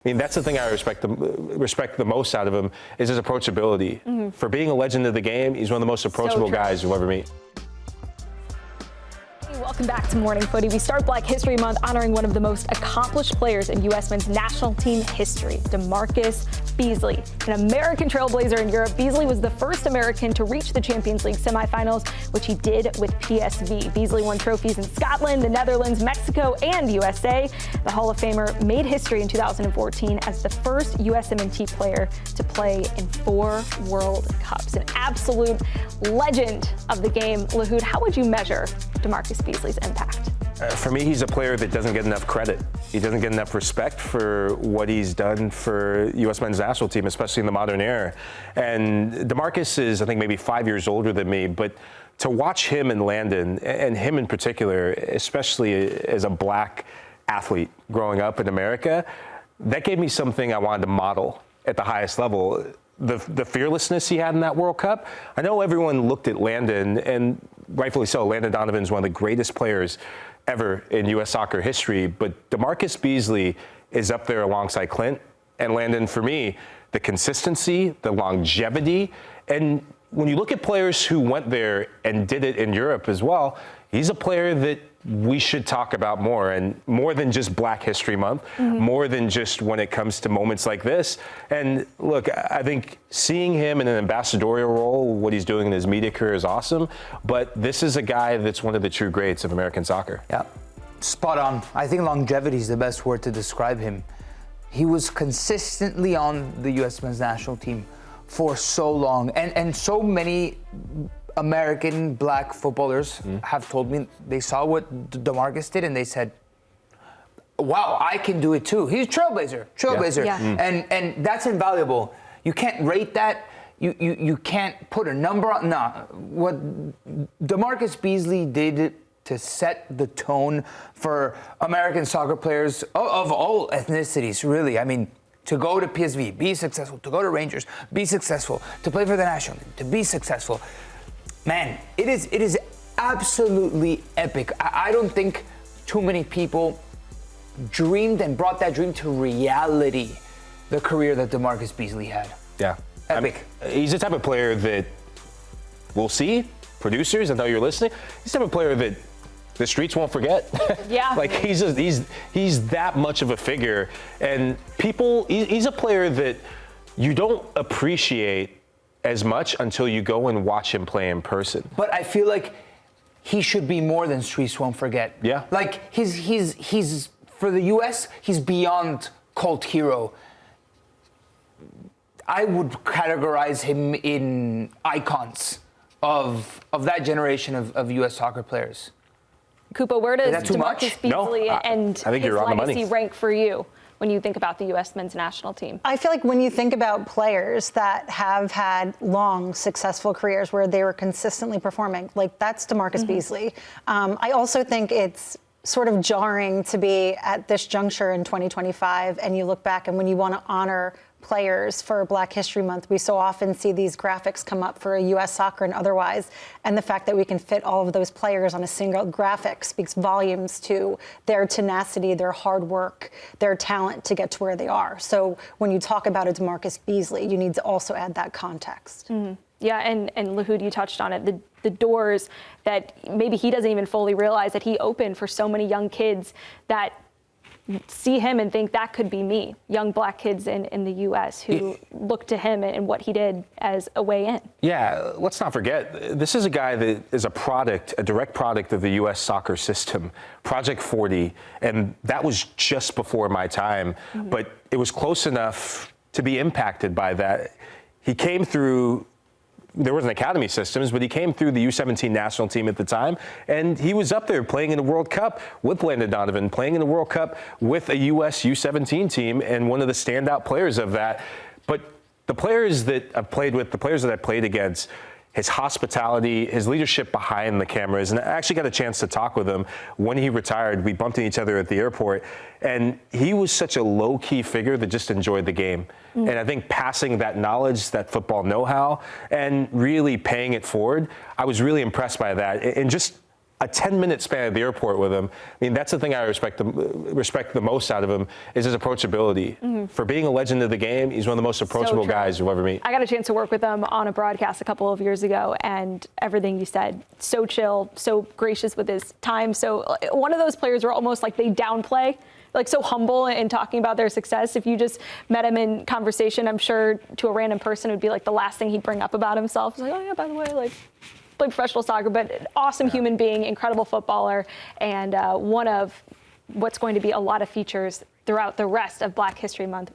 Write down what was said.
I mean, that's the thing I respect the most out of him is his approachability. Mm-hmm. For being a legend of the game, he's one of the most approachable guys you'll ever meet. Welcome back to Morning Footy. We start Black History Month honoring one of the most accomplished players in U.S. men's national team history, DaMarcus Beasley. An American trailblazer in Europe, Beasley was the first American to reach the Champions League semifinals, which he did with PSV. Beasley won trophies in Scotland, the Netherlands, Mexico, and USA. The Hall of Famer made history in 2014 as the first USMNT player to play in 4 World Cups. An absolute legend of the game. Lahoud, how would you measure DaMarcus Beasley's impact? For me, he's a player that doesn't get enough credit. He doesn't get enough respect for what he's done for U.S. men's national team, especially in the modern era. And DaMarcus is, I think, maybe 5 years older than me, but to watch him in Landon, and him in particular, especially as a black athlete growing up in America, that gave me something I wanted to model at the highest level. The fearlessness he had in that World Cup. I know everyone looked at Landon, and rightfully so. Landon Donovan's one of the greatest players ever in U.S. soccer history, but DaMarcus Beasley is up there alongside Clint and Landon for me. The consistency, the longevity, and when you look at players who went there and did it in Europe as well, he's a player that we should talk about more, and more than just Black History Month, more than just when it comes to moments like this. And look, I think seeing him in an ambassadorial role, what he's doing in his media career is awesome, but this is a guy that's one of the true greats of American soccer. Yeah, spot on. I think longevity is the best word to describe him. He was consistently on the U.S. men's national team for so long, and so many American black footballers have told me they saw what DaMarcus did and they said, wow, I can do it too. He's a trailblazer. Yeah. And that's invaluable. You can't rate that. You can't put a number on. Nah, what DaMarcus Beasley did to set the tone for American soccer players of all ethnicities, really. I mean, to go to PSV, be successful, to go to Rangers, be successful, to play for the national team, to be successful. Man, it is absolutely epic. I don't think too many people dreamed and brought that dream to reality, the career that DaMarcus Beasley had. Yeah. Epic. He's the type of player that we'll see, producers, I know you're listening, he's the type of player that the streets won't forget. Yeah. Like he's that much of a figure, and he's a player that you don't appreciate as much until you go and watch him play in person. But I feel like he should be more than streets won't forget. Yeah. Like he's for the US, he's beyond cult hero. I would categorize him in icons of that generation of US soccer players. Cupo, where does DaMarcus Beasley and his legacy rank for you when you think about the U.S. men's national team? I feel like when you think about players that have had long, successful careers where they were consistently performing, like that's DaMarcus Beasley. I also think it's sort of jarring to be at this juncture in 2025 and you look back and when you want to honor players for Black History Month, we so often see these graphics come up for U.S. soccer and otherwise, and the fact that we can fit all of those players on a single graphic speaks volumes to their tenacity, their hard work, their talent to get to where they are. So when you talk about a DaMarcus Beasley, you need to also add that context. Yeah, and Lahoud, you touched on it, the doors that maybe he doesn't even fully realize that he opened for so many young kids that see him and think that could be me, young black kids in the U.S. who look to him and what he did as a way in. Yeah, let's not forget, this is a guy that is a direct product of the U.S. soccer system, Project 40, and that was just before my time, but it was close enough to be impacted by that. He came through, there wasn't academy systems, but he came through the U17 national team at the time, and he was up there playing in the World Cup with Landon Donovan, playing in the World Cup with a U.S. U17 team, and one of the standout players of that. But the players that I've played with, the players that I played against, his hospitality, his leadership behind the cameras, and I actually got a chance to talk with him when he retired. We bumped into each other at the airport, and he was such a low-key figure that just enjoyed the game. And I think passing that knowledge, that football know-how, and really paying it forward, I was really impressed by that. And just a 10-minute span at the airport with him. I mean, that's the thing I respect the most out of him is his approachability. For being a legend of the game, he's one of the most approachable guys you'll ever meet. I got a chance to work with him on a broadcast a couple of years ago, and everything you said, so chill, so gracious with his time. So one of those players where almost like they downplay, like so humble in talking about their success. If you just met him in conversation, I'm sure to a random person it would be like the last thing he'd bring up about himself. He's like, oh yeah, by the way, like played professional soccer, but an awesome human being, incredible footballer, and one of what's going to be a lot of features throughout the rest of Black History Month.